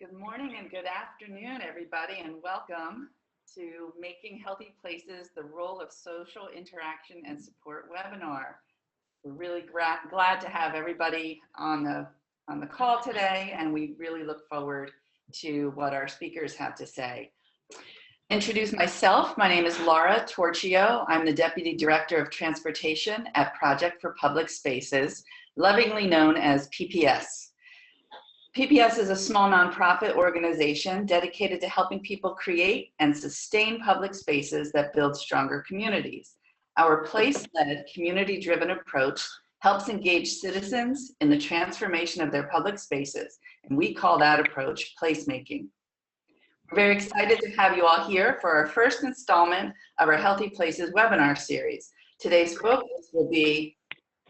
Good morning and good afternoon, everybody, and welcome to Making Healthy Places, the Role of Social Interaction and Support webinar. We're really glad to have everybody on the call today, and we really look forward to what our speakers have to say. Introduce myself. My name is Laura Torchio. I'm the Deputy Director of Transportation at Project for Public Spaces, lovingly known as PPS. PPS is a small nonprofit organization dedicated to helping people create and sustain public spaces that build stronger communities. Our place-led, community-driven approach helps engage citizens in the transformation of their public spaces, and we call that approach placemaking. We're very excited to have you all here for our first installment of our Healthy Places webinar series. Today's focus will be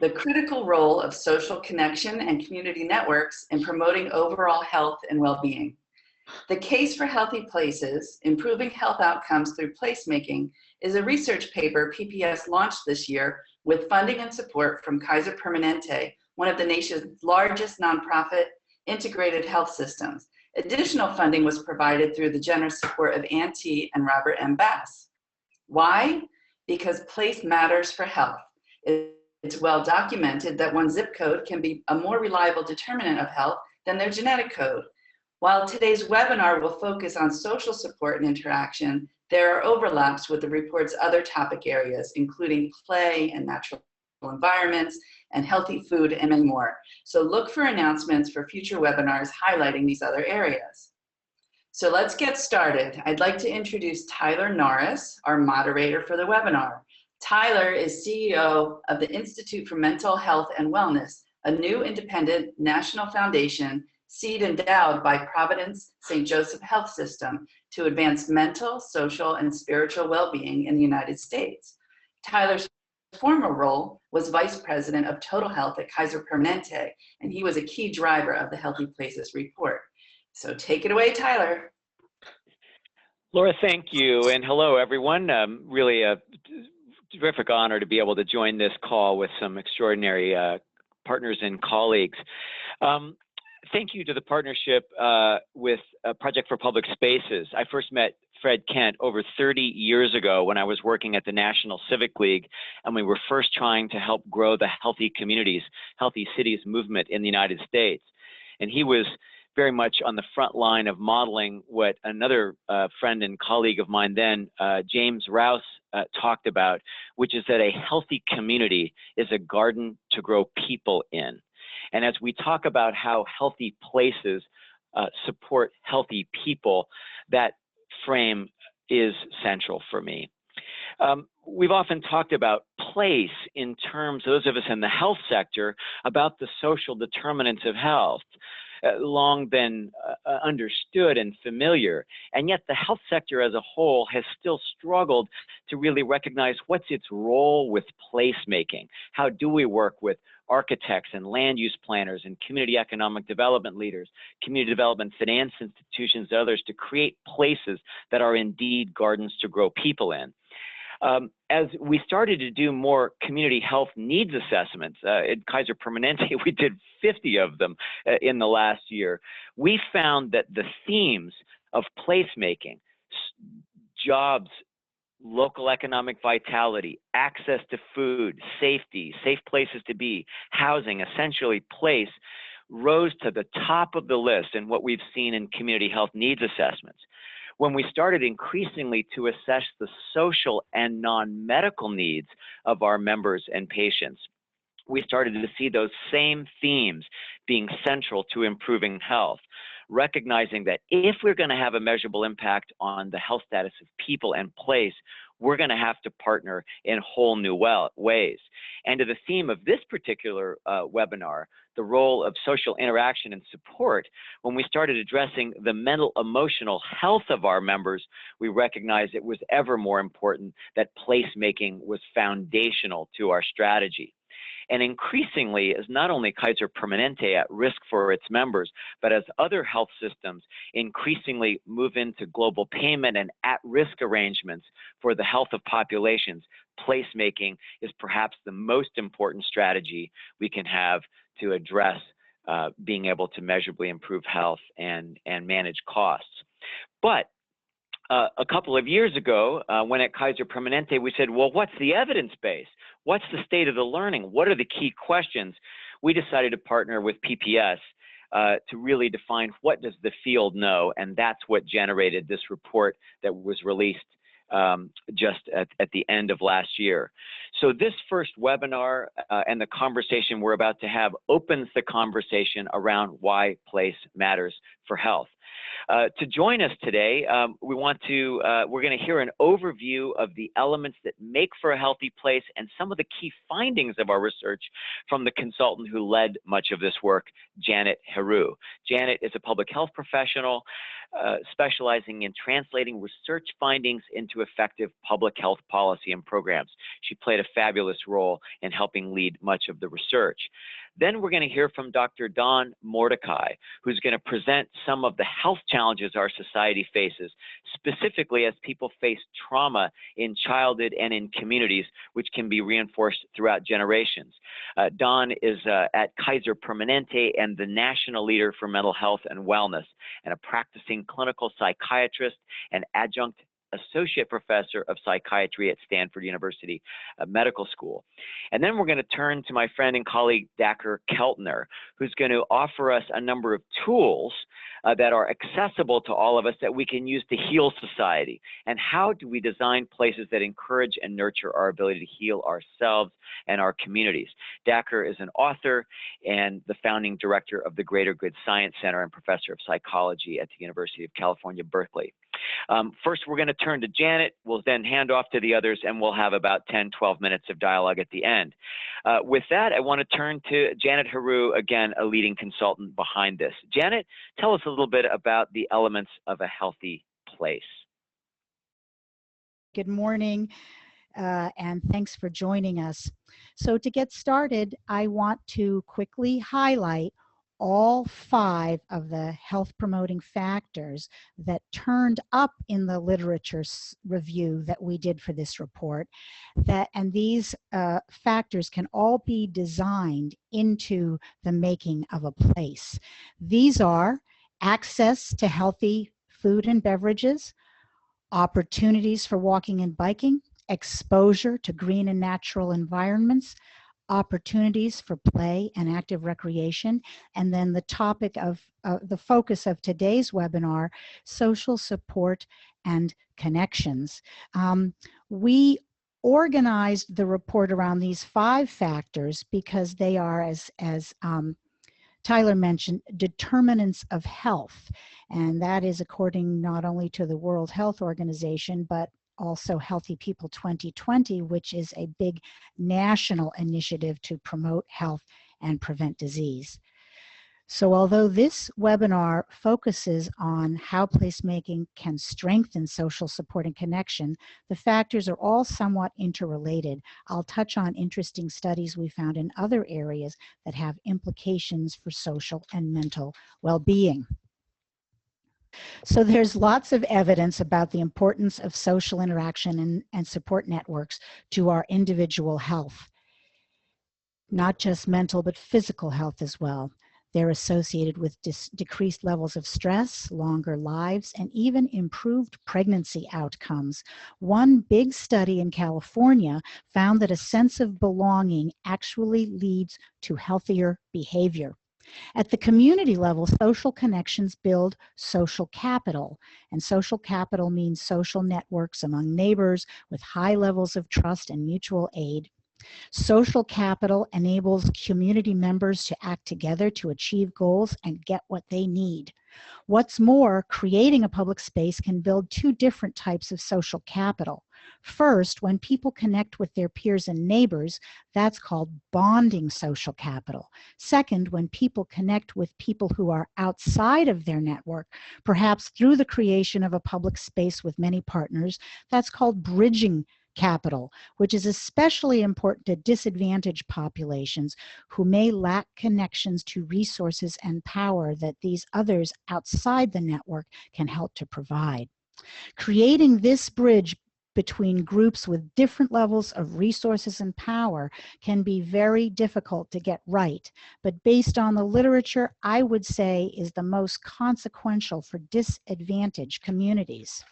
the critical role of social connection and community networks in promoting overall health and well-being. The Case for Healthy Places, Improving Health Outcomes Through Placemaking, is a research paper PPS launched this year with funding and support from Kaiser Permanente, one of the nation's largest nonprofit integrated health systems. Additional funding was provided through the generous support of Ann T. and Robert M. Bass. Why? Because place matters for health. It's well documented that one zip code can be a more reliable determinant of health than their genetic code. While today's webinar will focus on social support and interaction, there are overlaps with the report's other topic areas, including play and natural environments and healthy food and many more. So look for announcements for future webinars highlighting these other areas. So let's get started. I'd like to introduce Tyler Norris, our moderator for the webinar. Tyler is CEO of the Institute for Mental Health and Wellness, a new independent national foundation seed endowed by Providence St. Joseph Health System to advance mental, social, and spiritual well-being in the United States. Tyler's former role was Vice President of Total Health at Kaiser Permanente, and he was a key driver of the Healthy Places report. So take it away, Tyler. Laura, thank you, and hello, everyone. Really a terrific honor to be able to join this call with some extraordinary partners and colleagues. Thank you to the partnership with Project for Public Spaces. I first met Fred Kent over 30 years ago when I was working at the National Civic League, and we were first trying to help grow the Healthy Communities, Healthy Cities movement in the United States. And he was very much on the front line of modeling what another friend and colleague of mine then, James Rouse, talked about, which is that a healthy community is a garden to grow people in. And as we talk about how healthy places support healthy people, that frame is central for me. We've often talked about place in terms, those of us in the health sector, about the social determinants of health. Long been understood and familiar, and yet the health sector as a whole has still struggled to really recognize what's its role with placemaking. How do we work with architects and land use planners and community economic development leaders, community development finance institutions, and others to create places that are indeed gardens to grow people in? As we started to do more community health needs assessments, at Kaiser Permanente, we did 50 of them in the last year. We found that the themes of placemaking, jobs, local economic vitality, access to food, safety, safe places to be, housing, essentially place, rose to the top of the list in what we've seen in community health needs assessments. When we started increasingly to assess the social and non-medical needs of our members and patients, we started to see those same themes being central to improving health, recognizing that if we're going to have a measurable impact on the health status of people and place, we're going to have to partner in whole new ways. And to the theme of this particular webinar, the role of social interaction and support, when we started addressing the mental emotional health of our members, we recognized it was ever more important that placemaking was foundational to our strategy. And increasingly, as not only Kaiser Permanente at risk for its members, but as other health systems increasingly move into global payment and at-risk arrangements for the health of populations, placemaking is perhaps the most important strategy we can have to address being able to measurably improve health and manage costs. But a couple of years ago, when at Kaiser Permanente, we said, well, what's the evidence base? What's the state of the learning? What are the key questions? We decided to partner with PPS to really define what does the field know, and that's what generated this report that was released just at the end of last year. So this first webinar and the conversation we're about to have opens the conversation around why place matters for health. To join us today, we're going to hear an overview of the elements that make for a healthy place and some of the key findings of our research from the consultant who led much of this work, Janet Heroux. Janet is a public health professional specializing in translating research findings into effective public health policy and programs. She played a fabulous role in helping lead much of the research. Then we're going to hear from Dr. Don Mordecai, who's going to present some of the health challenges our society faces, specifically as people face trauma in childhood and in communities, which can be reinforced throughout generations. Don is at Kaiser Permanente and the national leader for mental health and wellness, and a practicing clinical psychiatrist and adjunct associate professor of psychiatry at Stanford University Medical School. And then we're going to turn to my friend and colleague, Dacher Keltner, who's going to offer us a number of tools that are accessible to all of us that we can use to heal society. And how do we design places that encourage and nurture our ability to heal ourselves and our communities? Dacher is an author and the founding director of the Greater Good Science Center and professor of psychology at the University of California, Berkeley. First, we're going to turn to Janet. We'll then hand off to the others, and we'll have about 10, 12 minutes of dialogue at the end. With that, I want to turn to Janet Heroux, again, a leading consultant behind this. Janet, tell us a little bit about the elements of a healthy place. Good morning, and thanks for joining us. So to get started, I want to quickly highlight all 5 of the health promoting factors that turned up in the literature review that we did for this report, and these factors can all be designed into the making of a place. These are access to healthy food and beverages, opportunities for walking and biking, exposure to green and natural environments, opportunities for play and active recreation, and then the topic of the focus of today's webinar, social support and connections. We organized the report around these 5 factors because they are, as Tyler mentioned, determinants of health, and that is according not only to the World Health Organization, but also Healthy People 2020, which is a big national initiative to promote health and prevent disease. So although this webinar focuses on how placemaking can strengthen social support and connection, the factors are all somewhat interrelated. I'll touch on interesting studies we found in other areas that have implications for social and mental well-being. So there's lots of evidence about the importance of social interaction and support networks to our individual health, not just mental, but physical health as well. They're associated with decreased levels of stress, longer lives, and even improved pregnancy outcomes. One big study in California found that a sense of belonging actually leads to healthier behavior. At the community level, social connections build social capital, and social capital means social networks among neighbors with high levels of trust and mutual aid. Social capital enables community members to act together to achieve goals and get what they need. What's more, creating a public space can build 2 different types of social capital. First, when people connect with their peers and neighbors, that's called bonding social capital. Second, when people connect with people who are outside of their network, perhaps through the creation of a public space with many partners, that's called bridging capital, which is especially important to disadvantaged populations who may lack connections to resources and power that these others outside the network can help to provide. Creating this bridge between groups with different levels of resources and power can be very difficult to get right, but based on the literature, I would say is the most consequential for disadvantaged communities.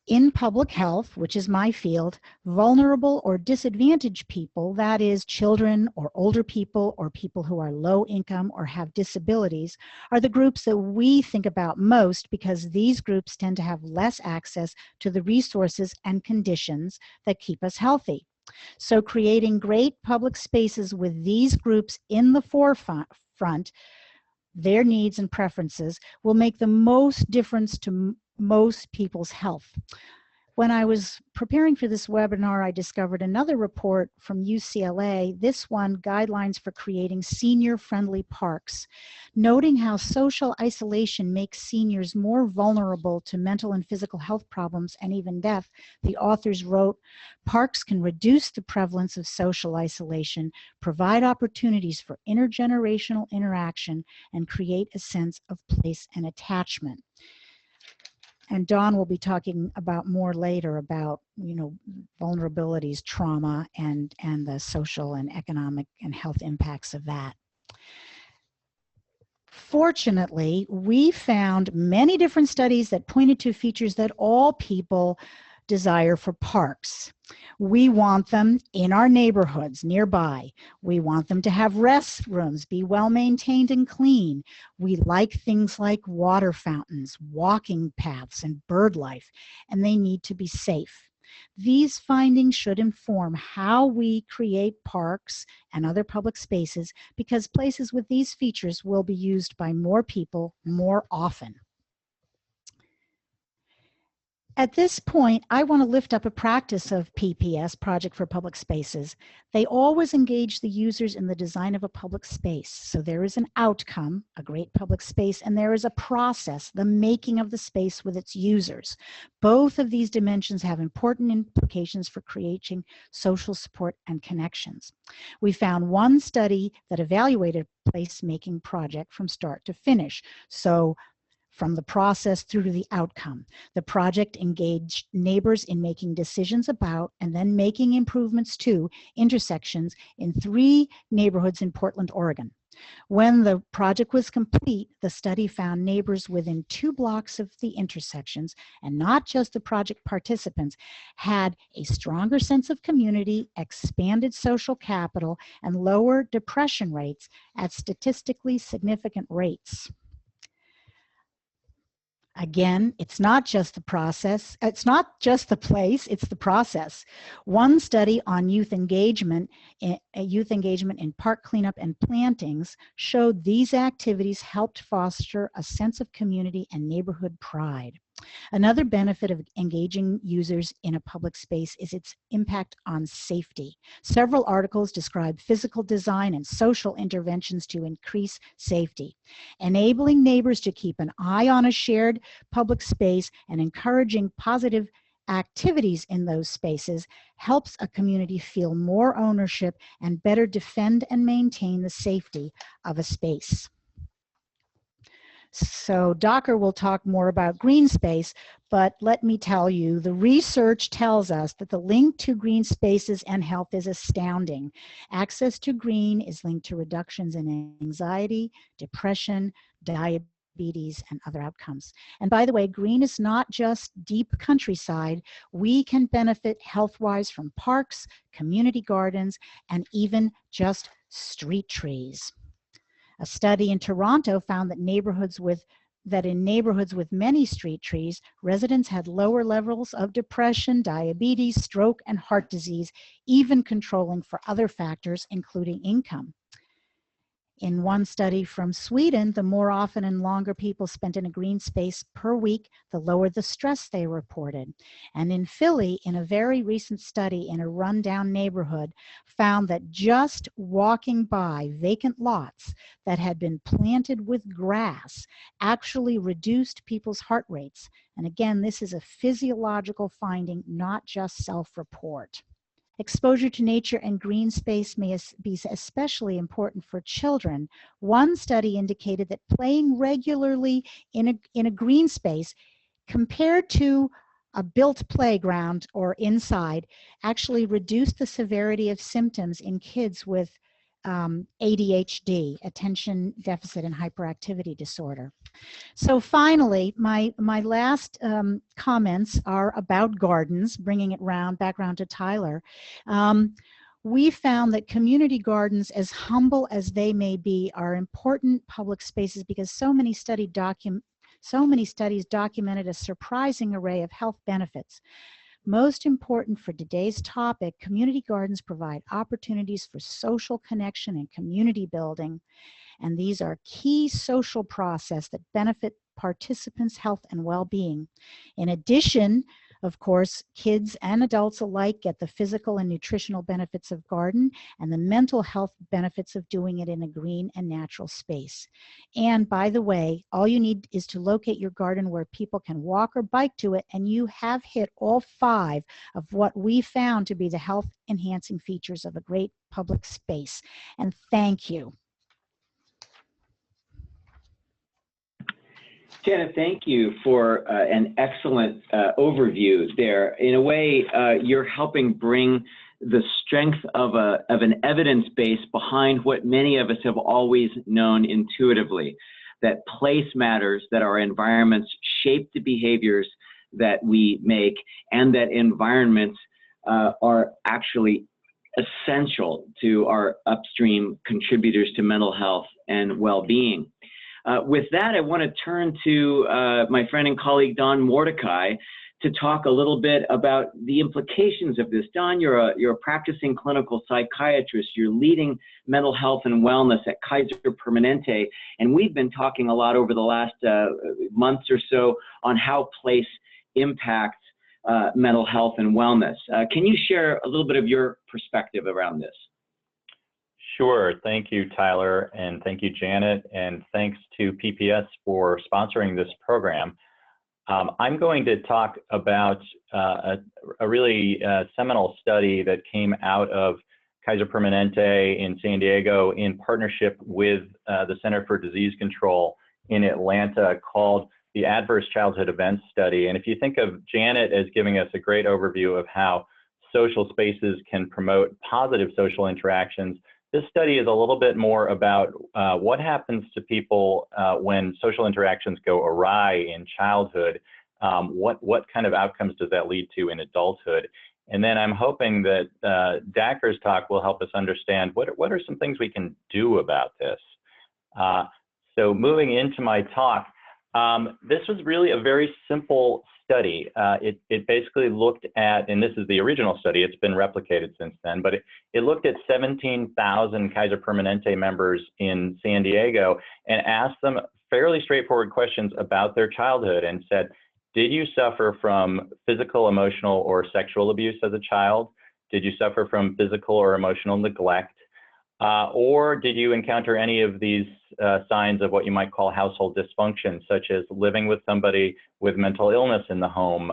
In public health, which is my field, vulnerable or disadvantaged people, that is children or older people or people who are low income or have disabilities, are the groups that we think about most because these groups tend to have less access to the resources and conditions that keep us healthy. So creating great public spaces with these groups in the forefront, their needs and preferences, will make the most difference to most people's health. When I was preparing for this webinar, I discovered another report from UCLA, this one, Guidelines for Creating Senior-Friendly Parks. Noting how social isolation makes seniors more vulnerable to mental and physical health problems and even death, the authors wrote, parks can reduce the prevalence of social isolation, provide opportunities for intergenerational interaction, and create a sense of place and attachment. And Dawn will be talking about more later about, vulnerabilities, trauma, and the social and economic and health impacts of that. Fortunately, we found many different studies that pointed to features that all people desire for parks. We want them in our neighborhoods nearby. We want them to have restrooms, be well maintained and clean. We like things like water fountains, walking paths, and bird life, and they need to be safe. These findings should inform how we create parks and other public spaces because places with these features will be used by more people more often. At this point, I want to lift up a practice of PPS, Project for Public Spaces. They always engage the users in the design of a public space. So there is an outcome, a great public space, and there is a process, the making of the space with its users. Both of these dimensions have important implications for creating social support and connections. We found one study that evaluated a placemaking project from start to finish. So from the process through to the outcome. The project engaged neighbors in making decisions about and then making improvements to intersections in 3 neighborhoods in Portland, Oregon. When the project was complete, the study found neighbors within 2 blocks of the intersections, and not just the project participants, had a stronger sense of community, expanded social capital, and lower depression rates at statistically significant rates. Again, it's not just the process, it's not just the place, it's the process. One study on youth engagement in park cleanup and plantings showed these activities helped foster a sense of community and neighborhood pride. Another benefit of engaging users in a public space is its impact on safety. Several articles describe physical design and social interventions to increase safety. Enabling neighbors to keep an eye on a shared public space and encouraging positive activities in those spaces helps a community feel more ownership and better defend and maintain the safety of a space. So Dacher will talk more about green space, but let me tell you, the research tells us that the link to green spaces and health is astounding. Access to green is linked to reductions in anxiety, depression, diabetes, and other outcomes. And by the way, green is not just deep countryside. We can benefit health-wise from parks, community gardens, and even just street trees. A study in Toronto found that in neighborhoods with many street trees, residents had lower levels of depression, diabetes, stroke, and heart disease, even controlling for other factors, including income. In one study from Sweden, the more often and longer people spent in a green space per week, the lower the stress they reported. And in Philly, in a very recent study in a rundown neighborhood, found that just walking by vacant lots that had been planted with grass actually reduced people's heart rates. And again, this is a physiological finding, not just self-report. Exposure to nature and green space may be especially important for children. One study indicated that playing regularly in a green space compared to a built playground or inside, actually reduced the severity of symptoms in kids with ADHD, attention deficit and hyperactivity disorder. So finally, my last comments are about gardens, bringing it back around to Tyler. We found that community gardens, as humble as they may be, are important public spaces because so many studies documented a surprising array of health benefits. Most important for today's topic, community gardens provide opportunities for social connection and community building, and these are key social processes that benefit participants' health and well-being. In addition, of course, kids and adults alike get the physical and nutritional benefits of garden and the mental health benefits of doing it in a green and natural space. And by the way, all you need is to locate your garden where people can walk or bike to it, and you have hit all 5 of what we found to be the health-enhancing features of a great public space. And thank you. Janet, thank you for an excellent overview there. In a way, you're helping bring the strength of an evidence base behind what many of us have always known intuitively, that place matters, that our environments shape the behaviors that we make, and that environments are actually essential to our upstream contributors to mental health and well-being. With that, I want to turn to my friend and colleague, Don Mordecai, to talk a little bit about the implications of this. Don, you're a practicing clinical psychiatrist. You're leading mental health and wellness at Kaiser Permanente, and we've been talking a lot over the last months or so on how place impacts mental health and wellness. Can you share a little bit of your perspective around this? Sure. Thank you, Tyler, and thank you, Janet, and thanks to PPS for sponsoring this program. I'm going to talk about a really seminal study that came out of Kaiser Permanente in San Diego in partnership with the Center for Disease Control in Atlanta, called the Adverse Childhood Events Study. And if you think of Janet as giving us a great overview of how social spaces can promote positive social interactions, this study is a little bit more about what happens to people when social interactions go awry in childhood. What kind of outcomes does that lead to in adulthood? And then I'm hoping that Dacher's talk will help us understand what are some things we can do about this. So moving into my talk, this was really a very simple study. It basically looked at, and this is the original study, it's been replicated since then, but it looked at 17,000 Kaiser Permanente members in San Diego and asked them fairly straightforward questions about their childhood and said, did you suffer from physical, emotional, or sexual abuse as a child? Did you suffer from physical or emotional neglect? Or did you encounter any of these signs of what you might call household dysfunction, such as living with somebody with mental illness in the home,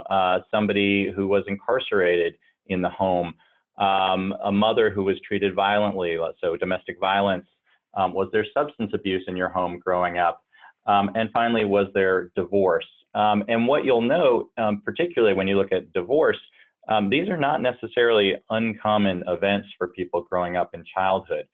somebody who was incarcerated in the home, a mother who was treated violently, so domestic violence? Was there substance abuse in your home growing up? And finally, was there divorce? And what you'll note, particularly when you look at divorce, these are not necessarily uncommon events for people growing up in childhood.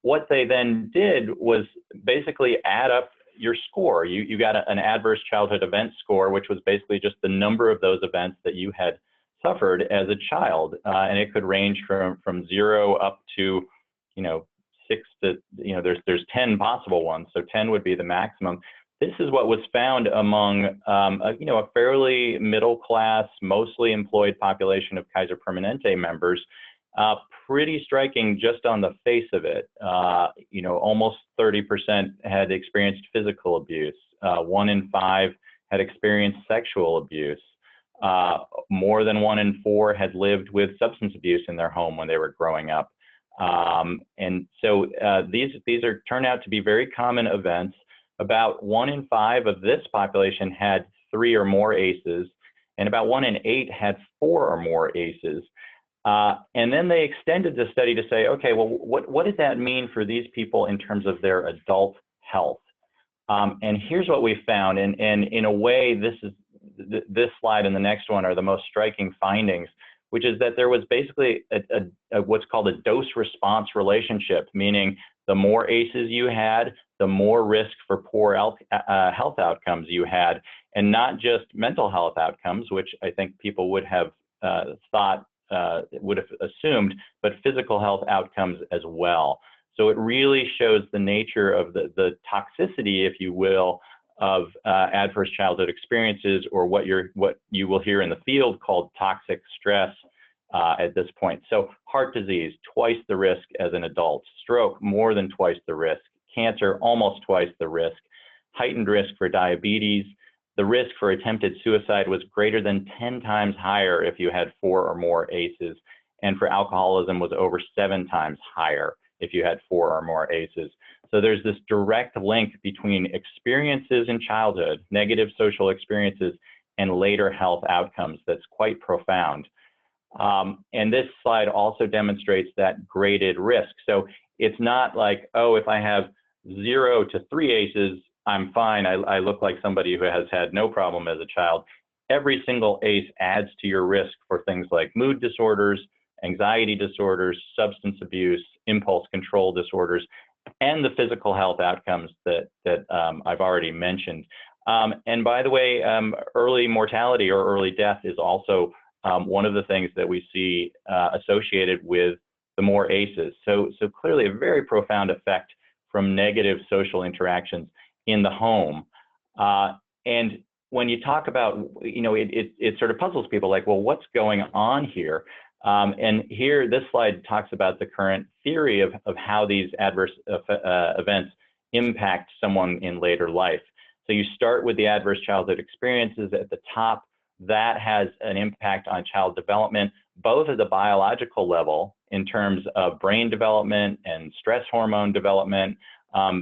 What they then did was basically add up your score. You got an adverse childhood event score, which was basically just the number of those events that you had suffered as a child. And it could range from 0 up to, 6 to, there's 10 possible ones. So 10 would be the maximum. This is what was found among a fairly middle class, mostly employed population of Kaiser Permanente members. Pretty striking just on the face of it. Almost 30% had experienced physical abuse. 1 in 5 had experienced sexual abuse. More than 1 in 4 had lived with substance abuse in their home when they were growing up. And so these turn out to be very common events. About 1 in 5 of this population had 3 or more ACEs, and about 1 in 8 had 4 or more ACEs. And then they extended the study to say, okay, well, what does that mean for these people in terms of their adult health? And here's what we found, and in a way, this this slide and the next one are the most striking findings, which is that there was basically what's called a dose-response relationship, meaning the more ACEs you had, the more risk for poor health outcomes you had, and not just mental health outcomes, which I think people would have would have assumed, but physical health outcomes as well. So it really shows the nature of the toxicity, if you will, of adverse childhood experiences, or what you will hear in the field called toxic stress at this point. So heart disease, twice the risk as an adult. Stroke, more than twice the risk. Cancer, almost twice the risk. Heightened risk for diabetes. The risk for attempted suicide was greater than 10 times higher if you had 4 or more ACEs. And for alcoholism was over 7 times higher if you had 4 or more ACEs. So there's this direct link between experiences in childhood, negative social experiences, and later health outcomes that's quite profound. And this slide also demonstrates that graded risk. So it's not like, oh, if I have 0 to 3 ACEs, I'm fine. I look like somebody who has had no problem as a child. Every single ACE adds to your risk for things like mood disorders, anxiety disorders, substance abuse, impulse control disorders, and the physical health outcomes that I've already mentioned. And by the way, early mortality or early death is also one of the things that we see associated with the more ACEs. So clearly a very profound effect from negative social interactions in the home. And when you talk about, it sort of puzzles people, like, well, what's going on here? And here, this slide talks about the current theory of how these adverse events impact someone in later life. So you start with the adverse childhood experiences at the top. That has an impact on child development, both at the biological level in terms of brain development and stress hormone development,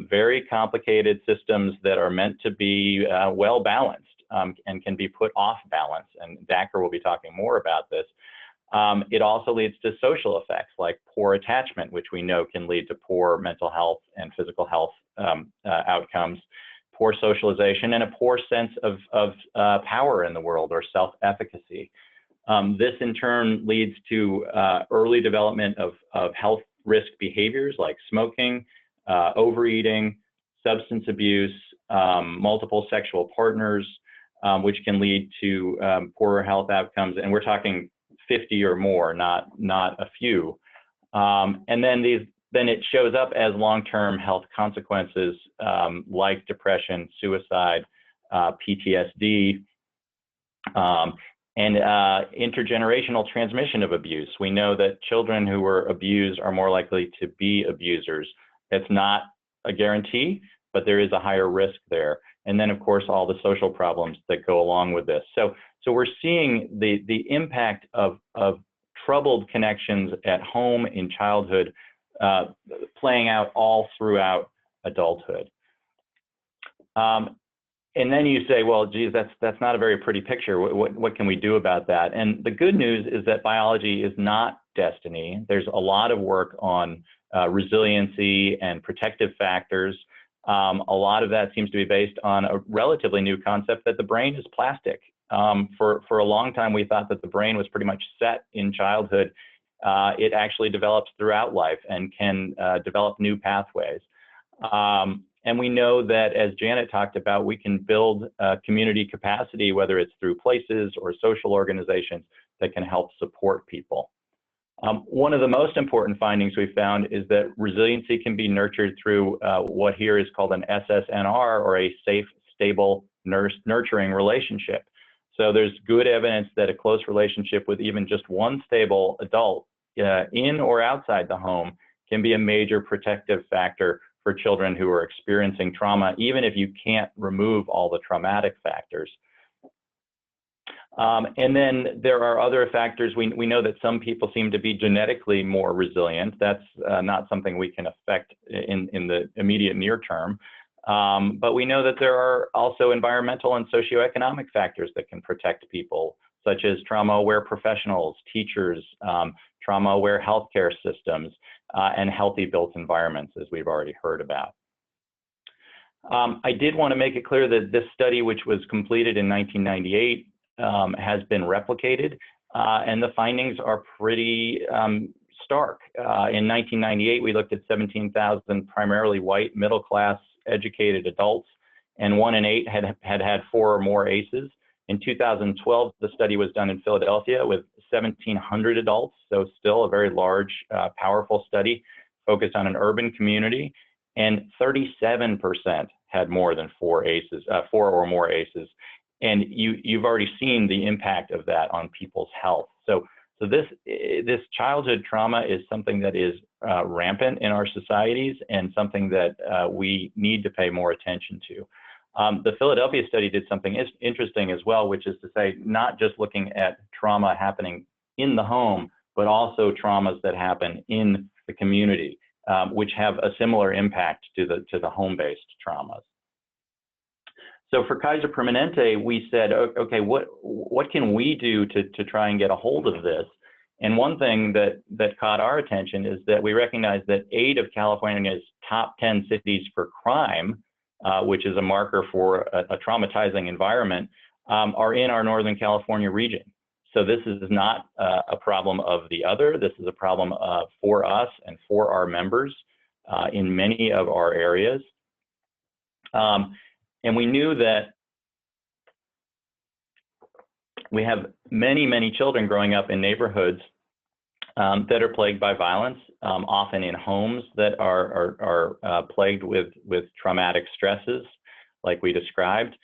very complicated systems that are meant to be well balanced and can be put off balance. And Dacher will be talking more about this. It also leads to social effects like poor attachment, which we know can lead to poor mental health and physical health outcomes, poor socialization, and a poor sense of power in the world or self-efficacy. This in turn leads to early development of health risk behaviors like smoking, overeating, substance abuse, multiple sexual partners, which can lead to poorer health outcomes. And we're talking 50 or more, not a few. And then it shows up as long-term health consequences like depression, suicide, PTSD, and intergenerational transmission of abuse. We know that children who were abused are more likely to be abusers. It's not a guarantee, but there is a higher risk there. And then, of course, all the social problems that go along with this. So we're seeing the impact of troubled connections at home in childhood playing out all throughout adulthood. And then you say, well, geez, that's not a very pretty picture. What can we do about that? And the good news is that biology is not destiny. There's a lot of work on resiliency and protective factors. A lot of that seems to be based on a relatively new concept that the brain is plastic. For a long time, we thought that the brain was pretty much set in childhood. It actually develops throughout life and can develop new pathways. And we know that, as Janet talked about, we can build community capacity, whether it's through places or social organizations that can help support people. One of the most important findings we found is that resiliency can be nurtured through what here is called an SSNR, or a safe, stable, nurturing relationship. So there's good evidence that a close relationship with even just one stable adult in or outside the home can be a major protective factor for children who are experiencing trauma, even if you can't remove all the traumatic factors. And then there are other factors. We know that some people seem to be genetically more resilient. That's not something we can affect in the immediate near term. But we know that there are also environmental and socioeconomic factors that can protect people, such as trauma-aware professionals, teachers, trauma-aware healthcare systems, and healthy built environments, as we've already heard about. I did want to make it clear that this study, which was completed in 1998, has been replicated, and the findings are pretty stark. In 1998, we looked at 17,000 primarily white, middle-class, educated adults, and 1 in 8 had 4 or more ACEs. In 2012, the study was done in Philadelphia with 1,700 adults, so still a very large, powerful study focused on an urban community, and 37% had more than 4 or more ACEs. And you've already seen the impact of that on people's health. So this childhood trauma is something that is rampant in our societies and something that we need to pay more attention to. The Philadelphia study did something interesting as well, which is to say, not just looking at trauma happening in the home, but also traumas that happen in the community, which have a similar impact to the home-based traumas. So for Kaiser Permanente, we said, okay, what can we do to try and get a hold of this? And one thing that caught our attention is that we recognize that 8 of California's top 10 cities for crime, which is a marker for a traumatizing environment, are in our Northern California region. So this is not a problem of the other. This is a problem for us and for our members in many of our areas. And we knew that we have many, many children growing up in neighborhoods that are plagued by violence, often in homes that are plagued with traumatic stresses, like we described,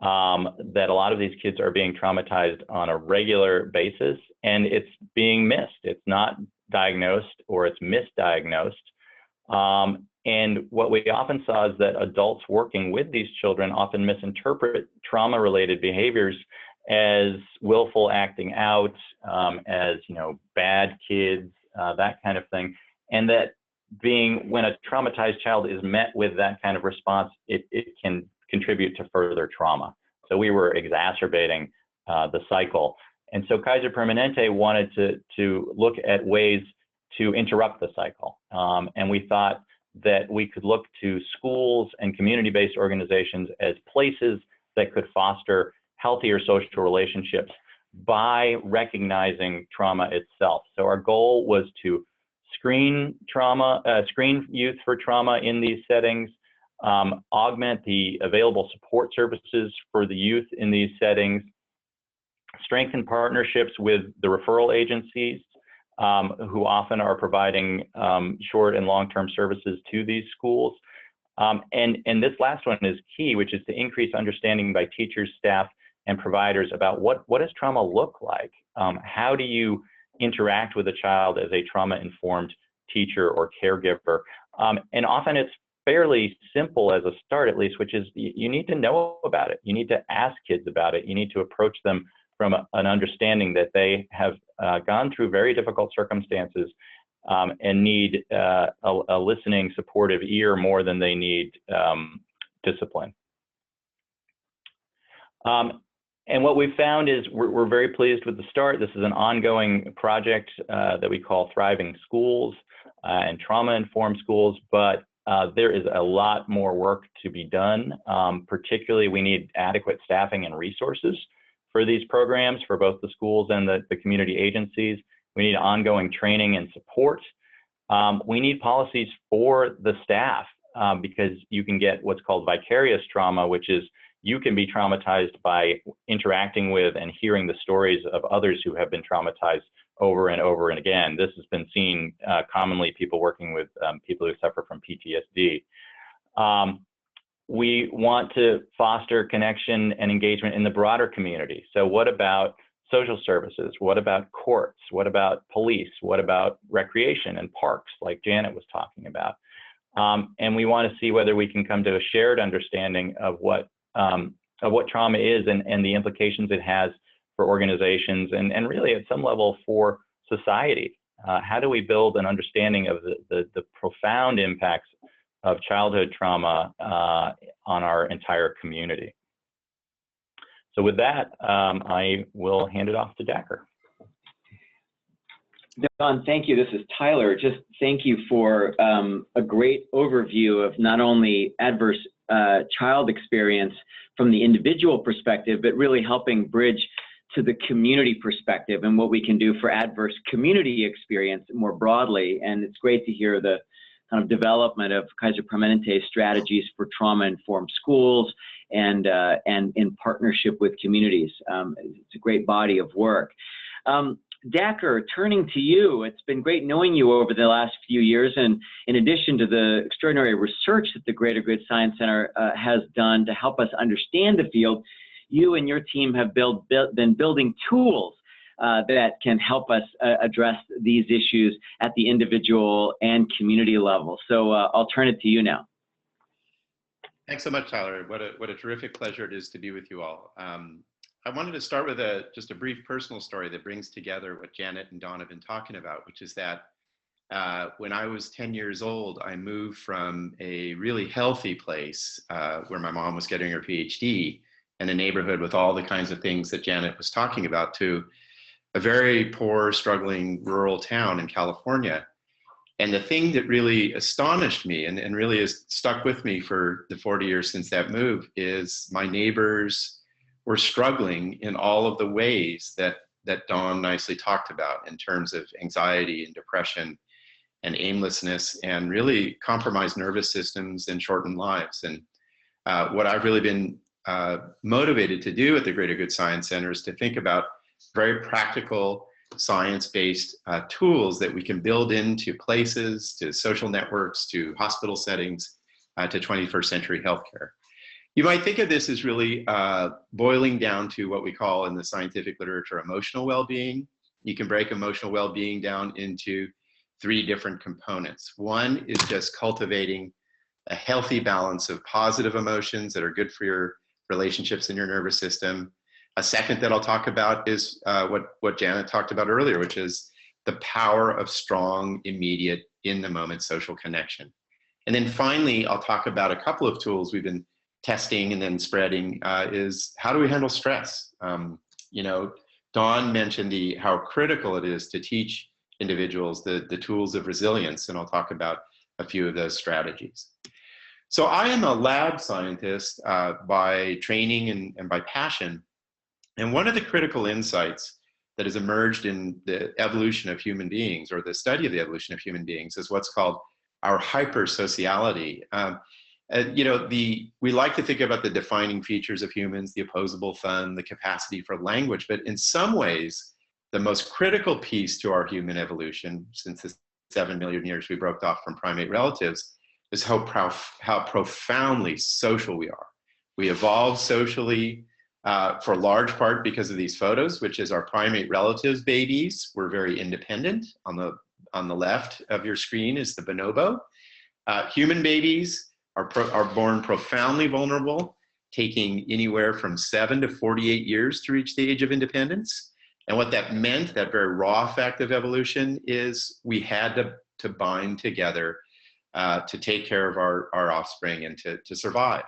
that a lot of these kids are being traumatized on a regular basis, and it's being missed. It's not diagnosed, or it's misdiagnosed. And what we often saw is that adults working with these children often misinterpret trauma-related behaviors as willful acting out, as, you know, bad kids, that kind of thing. And that when a traumatized child is met with that kind of response, it can contribute to further trauma. So we were exacerbating the cycle. And so Kaiser Permanente wanted to look at ways to interrupt the cycle. And we thought that we could look to schools and community-based organizations as places that could foster healthier social relationships by recognizing trauma itself. So our goal was to screen youth for trauma in these settings, augment the available support services for the youth in these settings, strengthen partnerships with the referral agencies, who often are providing short and long-term services to these schools. And this last one is key, which is to increase understanding by teachers, staff, and providers about what does trauma look like? How do you interact with a child as a trauma-informed teacher or caregiver? And often it's fairly simple as a start, at least, which is you need to know about it. You need to ask kids about it. You need to approach them from an understanding that they have gone through very difficult circumstances and need a listening, supportive ear more than they need discipline. And what we found is we're very pleased with the start. This is an ongoing project that we call Thriving Schools and Trauma-Informed Schools, but there is a lot more work to be done. Particularly, we need adequate staffing and resources for these programs, for both the schools and the community agencies. We need ongoing training and support. We need policies for the staff because you can get what's called vicarious trauma, which is you can be traumatized by interacting with and hearing the stories of others who have been traumatized over and over and again. This has been seen commonly, people working with people who suffer from PTSD. We want to foster connection and engagement in the broader community. So what about social services? What about courts? What about police? What about recreation and parks, like Janet was talking about? And we want to see whether we can come to a shared understanding of what trauma is and the implications it has for organizations and really at some level for society. How do we build an understanding of the profound impacts of childhood trauma on our entire community? So with that, I will hand it off to Dacher. Don, thank you. This is Tyler. Just thank you for a great overview of not only adverse child experience from the individual perspective, but really helping bridge to the community perspective and what we can do for adverse community experience more broadly. And it's great to hear the kind of development of Kaiser Permanente strategies for trauma-informed schools and in partnership with communities. It's a great body of work. Dacher, turning to you, it's been great knowing you over the last few years, and in addition to the extraordinary research that the Greater Good Science Center has done to help us understand the field, you and your team have been building tools that can help us address these issues at the individual and community level. So I'll turn it to you now. Thanks so much, Tyler. What a terrific pleasure it is to be with you all. I wanted to start with just a brief personal story that brings together what Janet and Dawn have been talking about, which is that when I was 10 years old, I moved from a really healthy place where my mom was getting her PhD in a neighborhood with all the kinds of things that Janet was talking about to a very poor, struggling rural town in California. And the thing that really astonished me and really has stuck with me for the 40 years since that move is my neighbors were struggling in all of the ways that Dawn nicely talked about in terms of anxiety and depression and aimlessness and really compromised nervous systems and shortened lives. And what I've really been motivated to do at the Greater Good Science Center is to think about very practical science-based tools that we can build into places, to social networks, to hospital settings, to 21st century healthcare. You might think of this as really boiling down to what we call in the scientific literature emotional well-being. You can break emotional well-being down into 3 different components. One is just cultivating a healthy balance of positive emotions that are good for your relationships in your nervous system. A second that I'll talk about is what Janet talked about earlier, which is the power of strong, immediate, in-the-moment social connection. And then finally, I'll talk about a couple of tools we've been testing and then spreading is how do we handle stress? You know, Dawn mentioned how critical it is to teach individuals the tools of resilience, and I'll talk about a few of those strategies. So I am a lab scientist by training and by passion. And one of the critical insights that has emerged in the evolution of human beings, or the study of the evolution of human beings, is what's called our hypersociality. You know, we like to think about the defining features of humans, the opposable thumb, the capacity for language, but in some ways, the most critical piece to our human evolution, since the 7 million years we broke off from primate relatives, is how profoundly social we are. We evolved socially for a large part because of these photos, which is our primate relatives' babies were very independent. On the left of your screen is the bonobo. Human babies are born profoundly vulnerable, taking anywhere from 7 to 48 years to reach the age of independence. And what that meant, that very raw fact of evolution, is we had to bind together to take care of our offspring and to survive.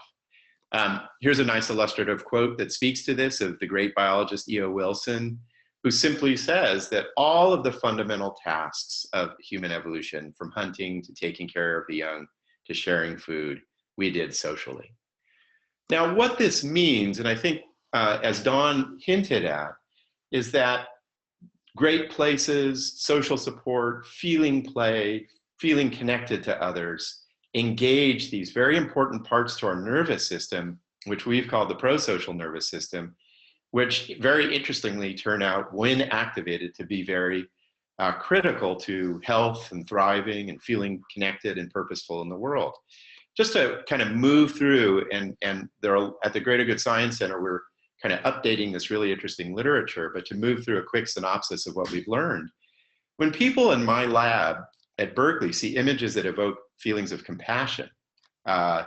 Here's a nice illustrative quote that speaks to this of the great biologist E.O. Wilson, who simply says that all of the fundamental tasks of human evolution, from hunting to taking care of the young to sharing food, we did socially. Now, what this means, and I think as Dawn hinted at, is that great places, social support, feeling play, feeling connected to others, engage these very important parts to our nervous system, which we've called the prosocial nervous system, which very interestingly turn out, when activated, to be very critical to health and thriving and feeling connected and purposeful in the world. Just to kind of move through, and there are, at the Greater Good Science Center, we're kind of updating this really interesting literature, but to move through a quick synopsis of what we've learned. When people in my lab at Berkeley see images that evoke feelings of compassion, on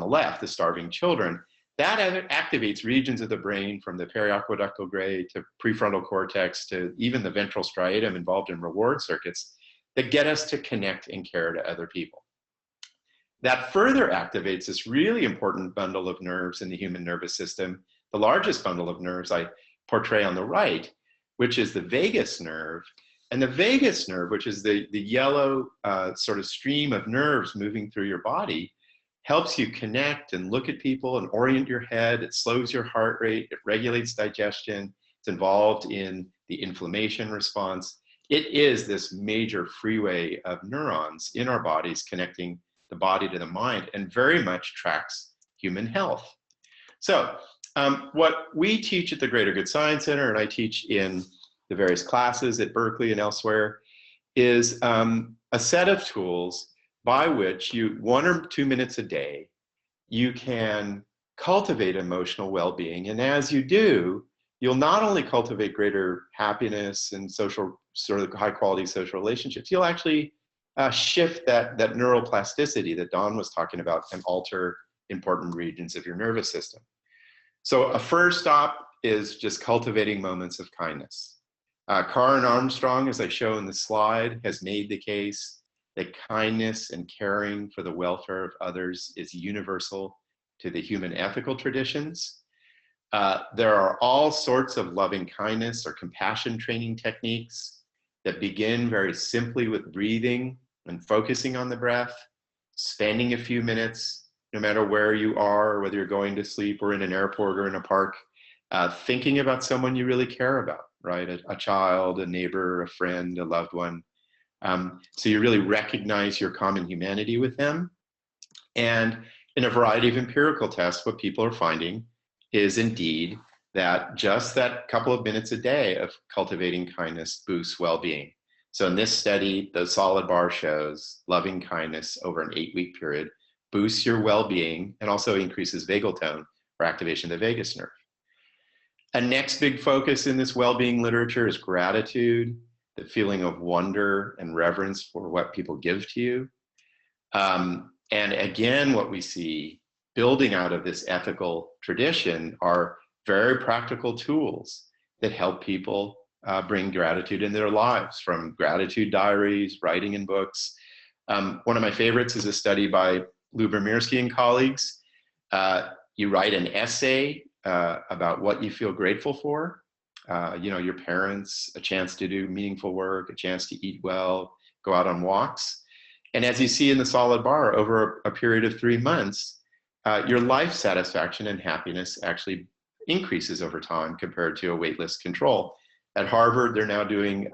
the left, the starving children, that activates regions of the brain from the periaqueductal gray to prefrontal cortex to even the ventral striatum involved in reward circuits that get us to connect and care to other people. That further activates this really important bundle of nerves in the human nervous system, the largest bundle of nerves I portray on the right, which is the vagus nerve. And the vagus nerve, which is the yellow sort of stream of nerves moving through your body, helps you connect and look at people and orient your head. It slows your heart rate. It regulates digestion. It's involved in the inflammation response. It is this major freeway of neurons in our bodies connecting the body to the mind, and very much tracks human health. So what we teach at the Greater Good Science Center, and I teach in the various classes at Berkeley and elsewhere, is a set of tools by which you, 1 or 2 minutes a day, you can cultivate emotional well-being. And as you do, you'll not only cultivate greater happiness and social, sort of high quality social relationships, you'll actually shift that neuroplasticity that Don was talking about and alter important regions of your nervous system. So a first stop is just cultivating moments of kindness. Karen Armstrong, as I show in the slide, has made the case that kindness and caring for the welfare of others is universal to the human ethical traditions. There are all sorts of loving kindness or compassion training techniques that begin very simply with breathing and focusing on the breath, spending a few minutes, no matter where you are, whether you're going to sleep or in an airport or in a park, thinking about someone you really care about, right? A child, a neighbor, a friend, a loved one. So you really recognize your common humanity with them. And in a variety of empirical tests, what people are finding is indeed that just that couple of minutes a day of cultivating kindness boosts well-being. So in this study, the solid bar shows loving kindness over an 8-week period boosts your well-being and also increases vagal tone or activation of the vagus nerve. A next big focus in this well-being literature is gratitude, the feeling of wonder and reverence for what people give to you. And again, what we see building out of this ethical tradition are very practical tools that help people bring gratitude in their lives, from gratitude diaries, writing in books. One of my favorites is a study by Lubomirsky and colleagues. You write an essay about what you feel grateful for. Your parents, a chance to do meaningful work, a chance to eat well, go out on walks. And as you see in the solid bar, over a period of 3 months, your life satisfaction and happiness actually increases over time compared to a waitlist control. At Harvard, they're now doing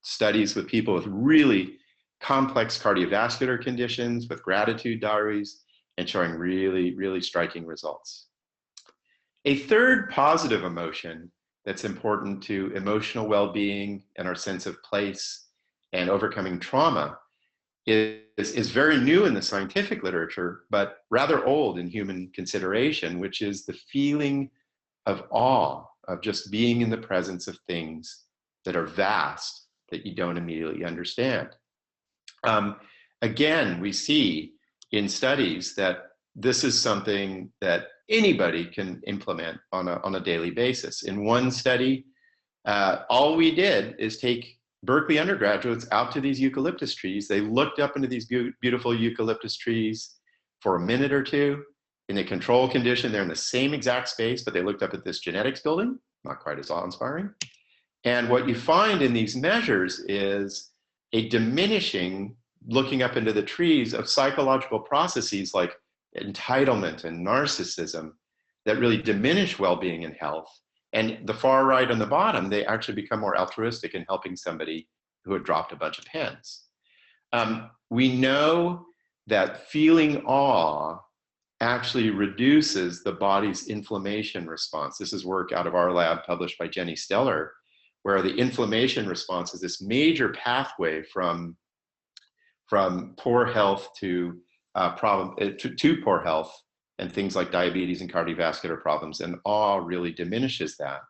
studies with people with really complex cardiovascular conditions with gratitude diaries and showing really, really striking results. A third positive emotion that's important to emotional well-being and our sense of place and overcoming trauma is very new in the scientific literature, but rather old in human consideration, which is the feeling of awe, of just being in the presence of things that are vast, that you don't immediately understand. Again, we see in studies that this is something that anybody can implement on a daily basis. In one study, all we did is take Berkeley undergraduates out to these eucalyptus trees. They looked up into these beautiful eucalyptus trees for a minute or two. In a control condition, they're in the same exact space, but they looked up at this genetics building, not quite as awe-inspiring. And what you find in these measures is a diminishing, looking up into the trees, of psychological processes like entitlement and narcissism that really diminish well-being and health. And the far right on the bottom, they actually become more altruistic in helping somebody who had dropped a bunch of pens. We know that feeling awe actually reduces the body's inflammation response. This is work out of our lab published by Jenny Steller, where the inflammation response is this major pathway from poor health to poor health and things like diabetes and cardiovascular problems, and awe really diminishes that.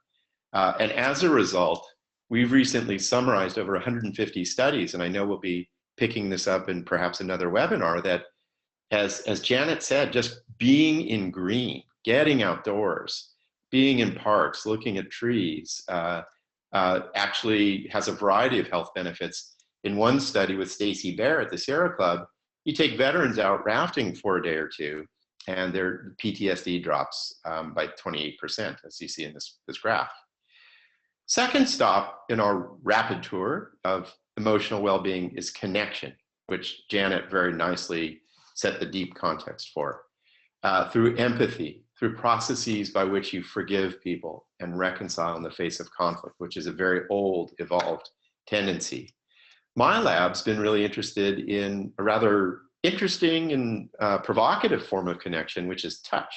And as a result, we've recently summarized over 150 studies, and I know we'll be picking this up in perhaps another webinar, that as Janet said, just being in green, getting outdoors, being in parks, looking at trees, actually has a variety of health benefits. In one study with Stacy Bear at the Sierra Club, you take veterans out rafting for a day or two, and their PTSD drops by 28%, as you see in this graph. Second stop in our rapid tour of emotional well-being is connection, which Janet very nicely set the deep context for. Through empathy, through processes by which you forgive people and reconcile in the face of conflict, which is a very old, evolved tendency. My lab's been really interested in a rather interesting and provocative form of connection, which is touch.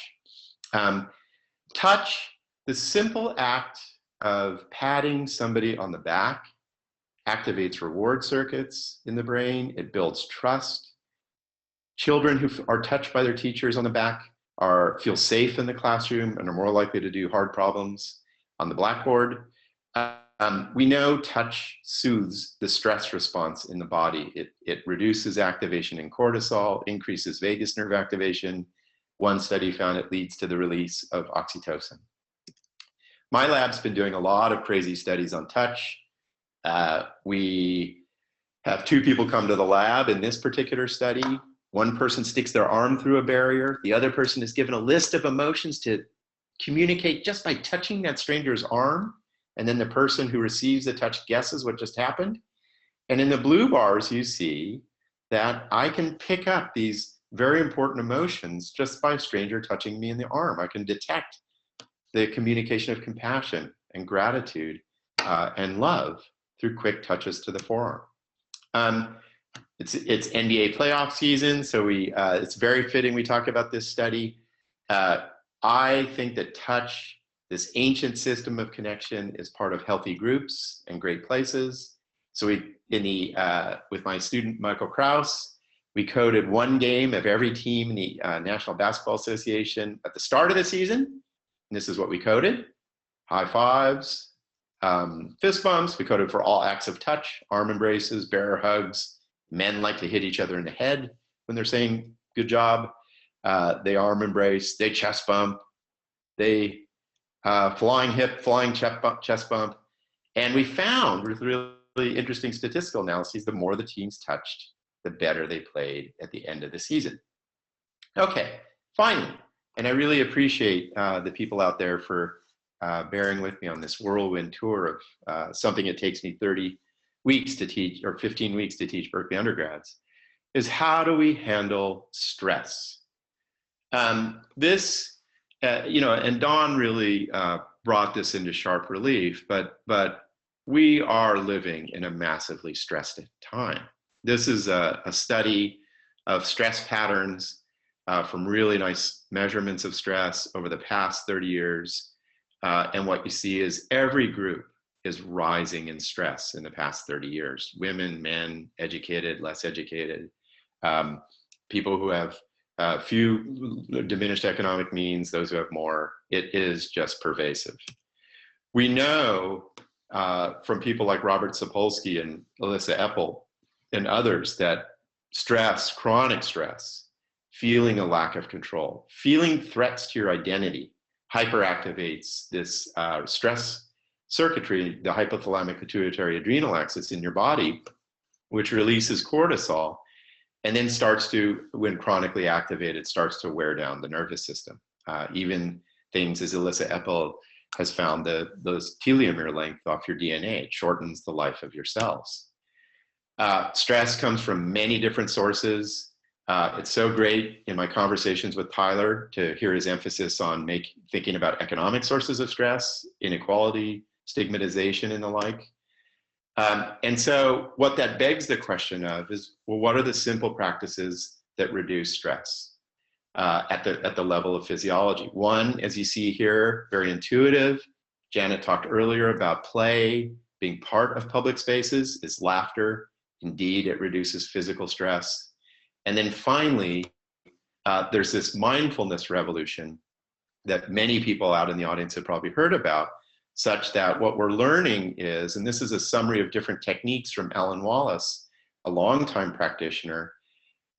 Touch, the simple act of patting somebody on the back, activates reward circuits in the brain. It builds trust. Children who are touched by their teachers on the back feel safe in the classroom and are more likely to do hard problems on the blackboard. We know touch soothes the stress response in the body. It reduces activation in cortisol, increases vagus nerve activation. One study found it leads to the release of oxytocin. My lab's been doing a lot of crazy studies on touch. We have 2 people come to the lab in this particular study. One person sticks their arm through a barrier. The other person is given a list of emotions to communicate just by touching that stranger's arm. And then the person who receives the touch guesses what just happened. And in the blue bars, you see that I can pick up these very important emotions just by a stranger touching me in the arm. I can detect the communication of compassion and gratitude and love through quick touches to the forearm. It's NBA playoff season, so it's very fitting we talk about this study. I think that touch, this ancient system of connection, is part of healthy groups and great places. So with my student Michael Krauss, we coded 1 game of every team in the National Basketball Association at the start of the season. And this is what we coded: high fives, fist bumps. We coded for all acts of touch: arm embraces, bear hugs. Men like to hit each other in the head when they're saying good job. They arm embrace, they chest bump, they flying hip, flying chest bump. And we found with really interesting statistical analyses, the more the teams touched, the better they played at the end of the season. Okay, finally, and I really appreciate the people out there for bearing with me on this whirlwind tour of something it takes me 30 weeks to teach, or 15 weeks to teach Berkeley undergrads, is how do we handle stress? This, and Dawn really brought this into sharp relief, but we are living in a massively stressed time. This is a study of stress patterns from really nice measurements of stress over the past 30 years. And what you see is every group is rising in stress in the past 30 years. Women, men, educated, less educated, people who have few diminished economic means, those who have more. It is just pervasive. We know from people like Robert Sapolsky and Alyssa Epple and others that stress, chronic stress, feeling a lack of control, feeling threats to your identity, hyperactivates this stress circuitry, the hypothalamic pituitary adrenal axis in your body, which releases cortisol, and then starts to, when chronically activated, starts to wear down the nervous system. Even things, as Alyssa Epple has found, those telomere length off your DNA, it shortens the life of your cells. Stress comes from many different sources. It's so great in my conversations with Tyler to hear his emphasis on thinking about economic sources of stress, inequality, stigmatization, and the like. And so what that begs the question of is, well, what are the simple practices that reduce stress at the level of physiology? One, as you see here, very intuitive. Janet talked earlier about play being part of public spaces, is laughter. Indeed, it reduces physical stress. And then finally, there's this mindfulness revolution that many people out in the audience have probably heard about, such that what we're learning is, and this is a summary of different techniques from Alan Wallace, a longtime practitioner,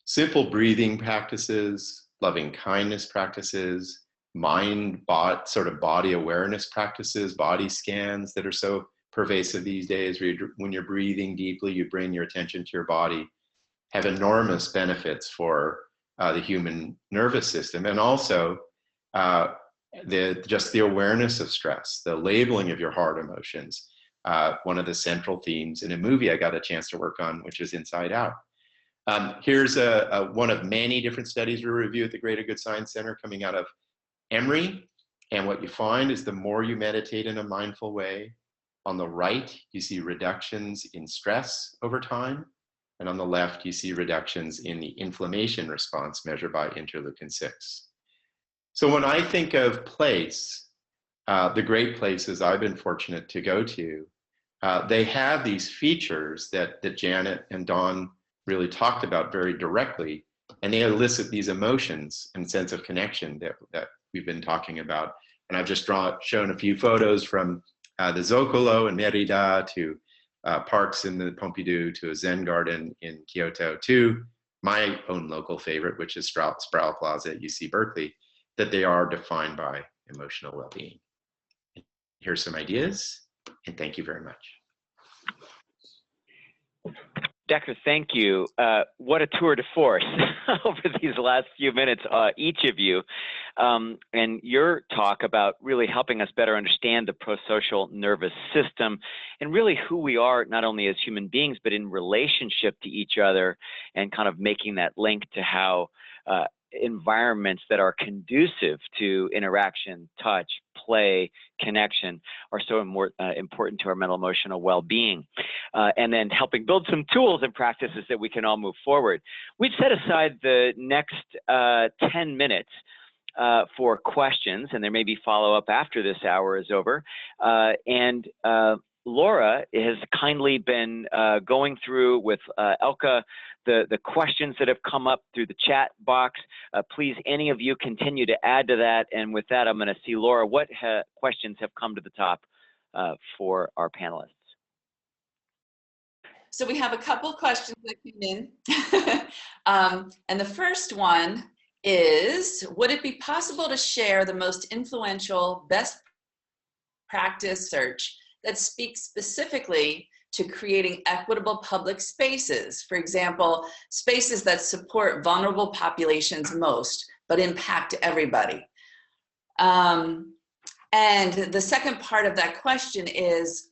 simple breathing practices, loving kindness practices, sort of body awareness practices, body scans that are so pervasive these days, where when you're breathing deeply, you bring your attention to your body, have enormous benefits for the human nervous system, and also just the awareness of stress, the labeling of your hard emotions. One of the central themes in a movie I got a chance to work on, which is Inside Out. Here's one of many different studies we review at the Greater Good Science Center coming out of Emory. And what you find is the more you meditate in a mindful way, on the right, you see reductions in stress over time. And on the left, you see reductions in the inflammation response measured by interleukin 6. So when I think of place, the great places I've been fortunate to go to, they have these features that Janet and Dawn really talked about very directly, and they elicit these emotions and sense of connection that we've been talking about. And I've just shown a few photos from the Zocalo in Merida to parks in the Pompidou to a Zen garden in Kyoto to my own local favorite, which is Sproul Plaza at UC Berkeley, that they are defined by emotional well-being. Here's some ideas, and thank you very much. Dacher, thank you. What a tour de force over these last few minutes, each of you. And your talk about really helping us better understand the prosocial nervous system and really who we are, not only as human beings, but in relationship to each other, and kind of making that link to how environments that are conducive to interaction, touch, play, connection are so important to our mental emotional well-being, and then helping build some tools and practices that we can all move forward. We've set aside the next 10 minutes for questions, and there may be follow-up after this hour is over. Laura has kindly been going through with Elka the questions that have come up through the chat box. Please, any of you continue to add to that. And with that, I'm going to see, Laura, what questions have come to the top for our panelists? So we have a couple questions that came in. And the first one is, would it be possible to share the most influential best practice search that speaks specifically to creating equitable public spaces? For example, spaces that support vulnerable populations most, but impact everybody. And the second part of that question is,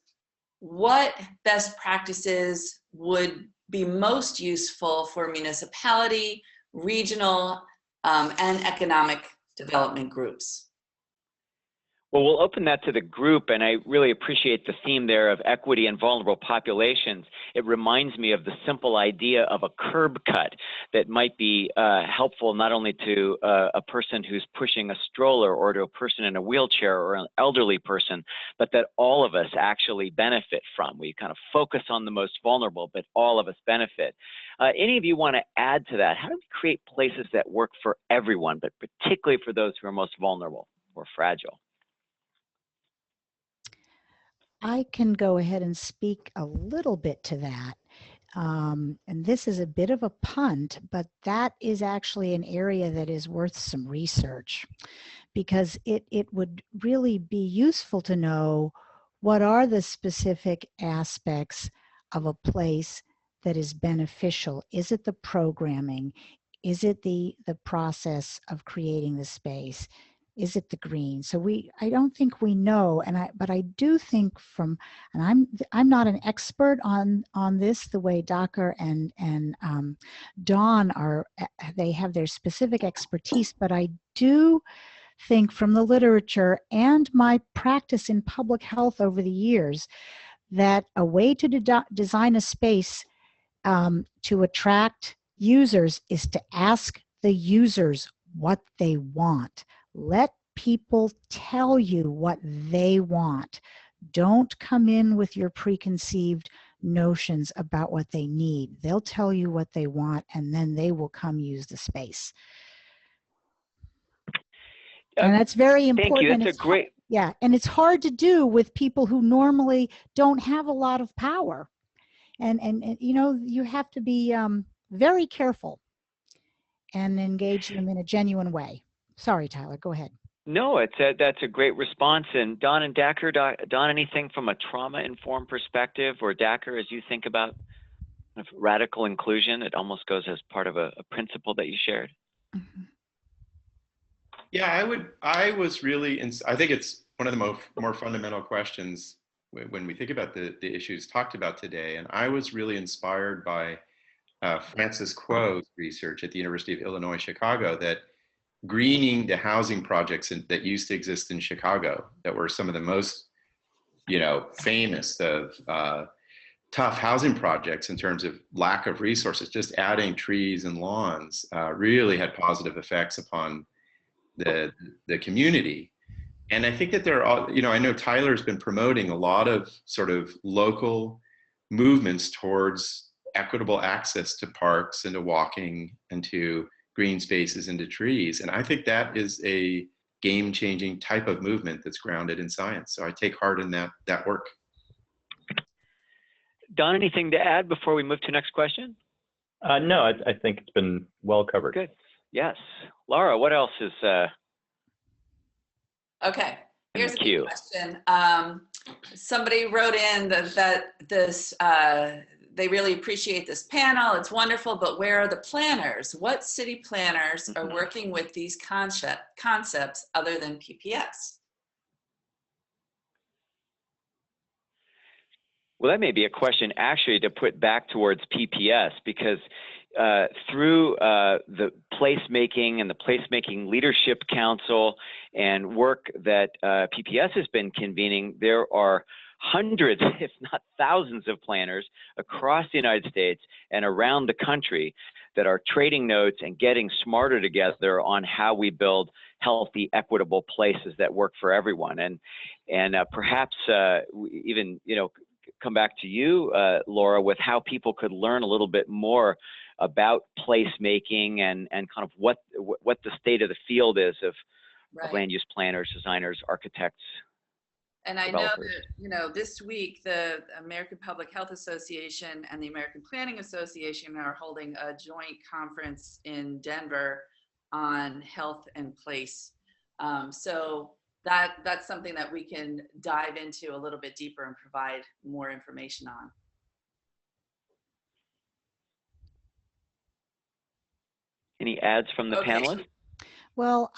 what best practices would be most useful for municipality, regional, and economic development groups? Well, we'll open that to the group, and I really appreciate the theme there of equity and vulnerable populations. It reminds me of the simple idea of a curb cut that might be helpful not only to a person who's pushing a stroller or to a person in a wheelchair or an elderly person, but that all of us actually benefit from. We kind of focus on the most vulnerable, but all of us benefit. Any of you want to add to that? How do we create places that work for everyone, but particularly for those who are most vulnerable or fragile? I can go ahead and speak a little bit to that. And this is a bit of a punt, but that is actually an area that is worth some research, because it would really be useful to know what are the specific aspects of a place that is beneficial. Is it the programming? Is it the process of creating the space? Is it the green? So I don't think we know, but I do think and I'm not an expert on this the way Dacher and Dawn are. They have their specific expertise, but I do think from the literature and my practice in public health over the years that a way to design a space to attract users is to ask the users what they want. Let people tell you what they want. Don't come in with your preconceived notions about what they need. They'll tell you what they want, and then they will come use the space. And that's very important. Thank you. That's a great. Yeah, and it's hard to do with people who normally don't have a lot of power. And you know, you have to be very careful and engage them in a genuine way. Sorry, Tyler, go ahead. No, that's a great response. And Dawn and Dacher, Dawn, anything from a trauma-informed perspective, or Dacher, as you think about radical inclusion, it almost goes as part of a principle that you shared. Mm-hmm. Yeah, I was really, I think it's one of the more fundamental questions when we think about the issues talked about today. And I was really inspired by Francis Kuo's research at the University of Illinois, Chicago, that greening the housing projects that used to exist in Chicago, that were some of the most, famous of tough housing projects in terms of lack of resources, just adding trees and lawns really had positive effects upon the community. And I think that there are, I know Tyler's been promoting a lot of sort of local movements towards equitable access to parks and to walking and to green spaces and to trees. And I think that is a game-changing type of movement that's grounded in science. So I take heart in that work. Don, anything to add before we move to next question? No, I think it's been well covered. Good. Yes. Laura, what else is Okay, here's a the queue? good question. Somebody wrote in that this, they really appreciate this panel. It's wonderful, but where are the planners? What city planners are working with these concepts other than PPS? Well, that may be a question actually to put back towards PPS, because through the placemaking and the Placemaking Leadership Council and work that PPS has been convening, there are hundreds, if not thousands, of planners across the United States and around the country that are trading notes and getting smarter together on how we build healthy, equitable places that work for everyone. And perhaps even, come back to you, Laura, with how people could learn a little bit more about placemaking and kind of what the state of the field is of land use planners, designers, architects. And I know that, this week, the American Public Health Association and the American Planning Association are holding a joint conference in Denver on health and place. So that's something that we can dive into a little bit deeper and provide more information on. Any ads from the panelists? Well,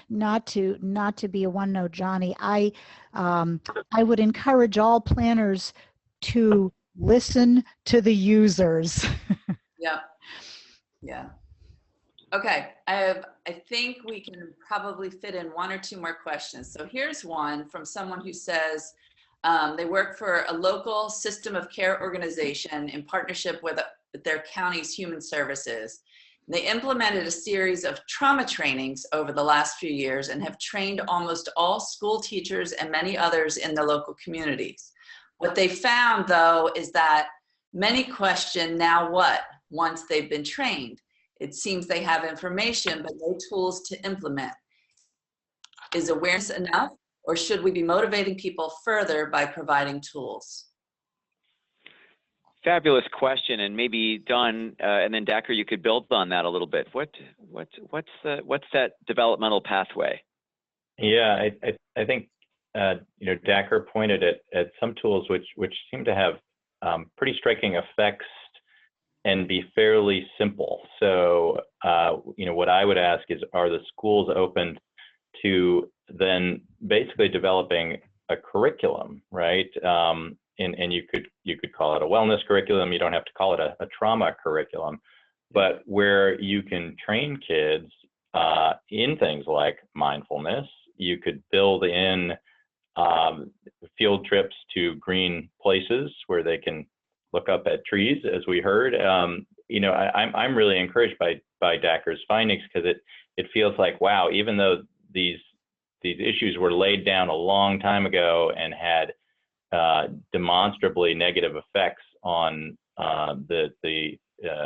not to be a one-note Johnny, I would encourage all planners to listen to the users. Yeah. Okay, I think we can probably fit in one or two more questions. So here's one from someone who says they work for a local system of care organization in partnership with their county's human services. They implemented a series of trauma trainings over the last few years and have trained almost all school teachers and many others in the local communities. What they found, though, is that many question, now what, once they've been trained? It seems they have information, but no tools to implement. Is awareness enough, or should we be motivating people further by providing tools? Fabulous question, and maybe Don and then Dacher, you could build on that a little bit. What's that developmental pathway? Yeah, I think Dacher pointed at some tools which seem to have pretty striking effects and be fairly simple. So what I would ask is, are the schools open to then basically developing a curriculum, right? And you could call it a wellness curriculum. You don't have to call it a trauma curriculum, but where you can train kids in things like mindfulness. You could build in field trips to green places where they can look up at trees, as we heard. I'm really encouraged by Dacher's findings, because it feels like, wow, even though these issues were laid down a long time ago and had demonstrably negative effects on the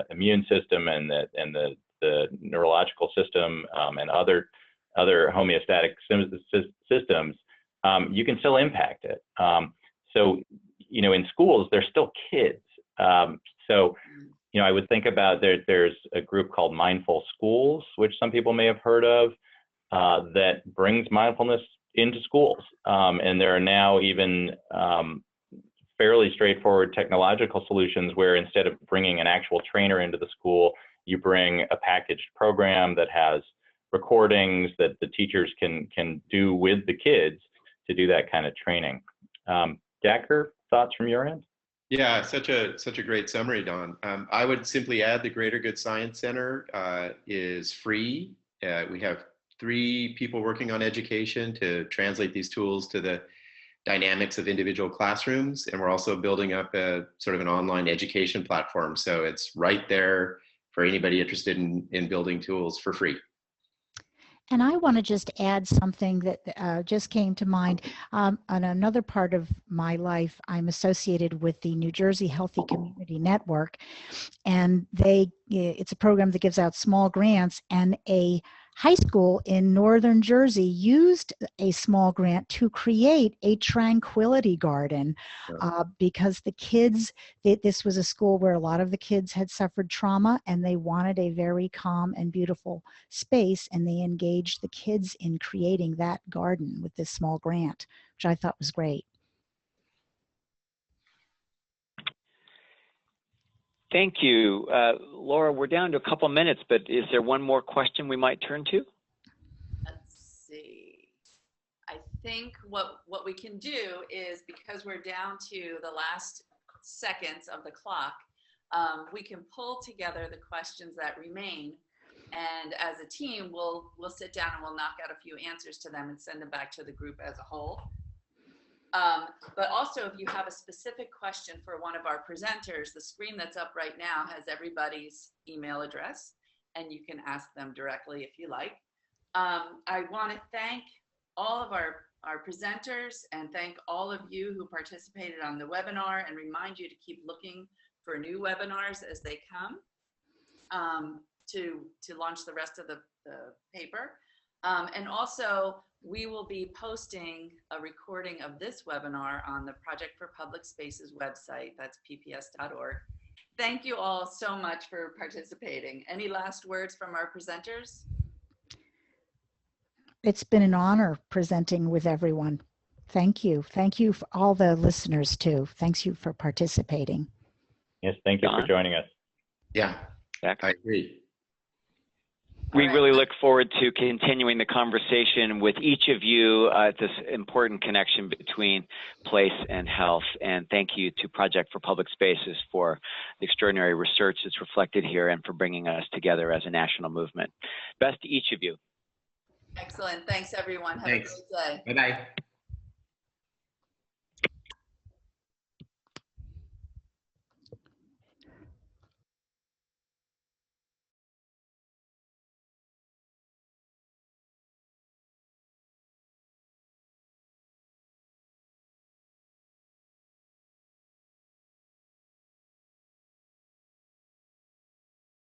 immune system and the neurological system and other homeostatic systems, you can still impact it. So in schools, they're still kids. I would think about there's a group called Mindful Schools, which some people may have heard of, that brings mindfulness into schools. And there are now even fairly straightforward technological solutions where instead of bringing an actual trainer into the school, you bring a packaged program that has recordings that the teachers can do with the kids to do that kind of training. Dacher, thoughts from your end? Yeah, such a great summary, Don. I would simply add the Greater Good Science Center is free. We have 3 people working on education to translate these tools to the dynamics of individual classrooms, and we're also building up a sort of an online education platform. So it's right there for anybody interested in building tools for free. And I want to just add something that just came to mind. On another part of my life, I'm associated with the New Jersey Healthy Community Network, and it's a program that gives out small grants, and a high school in northern Jersey used a small grant to create a tranquility garden because the kids, this was a school where a lot of the kids had suffered trauma, and they wanted a very calm and beautiful space, and they engaged the kids in creating that garden with this small grant, which I thought was great. Thank you. Laura, we're down to a couple minutes, but is there one more question we might turn to? Let's see. I think what we can do is, because we're down to the last seconds of the clock, we can pull together the questions that remain, and as a team, we'll sit down and we'll knock out a few answers to them and send them back to the group as a whole. But also, if you have a specific question for one of our presenters, the screen that's up right now has everybody's email address, and you can ask them directly if you like. I want to thank all of our presenters and thank all of you who participated on the webinar, and remind you to keep looking for new webinars as they come to launch the rest of the paper. And also, we will be posting a recording of this webinar on the Project for Public Spaces website. That's pps.org. Thank you all so much for participating. Any last words from our presenters? It's been an honor presenting with everyone. Thank you. Thank you for all the listeners too. Thanks you for participating. Yes, thank you for joining us. Yeah, I agree. We really look forward to continuing the conversation with each of you at this important connection between place and health. And thank you to Project for Public Spaces for the extraordinary research that's reflected here and for bringing us together as a national movement. Best to each of you. Excellent. Thanks, everyone. Have a great day. Bye-bye.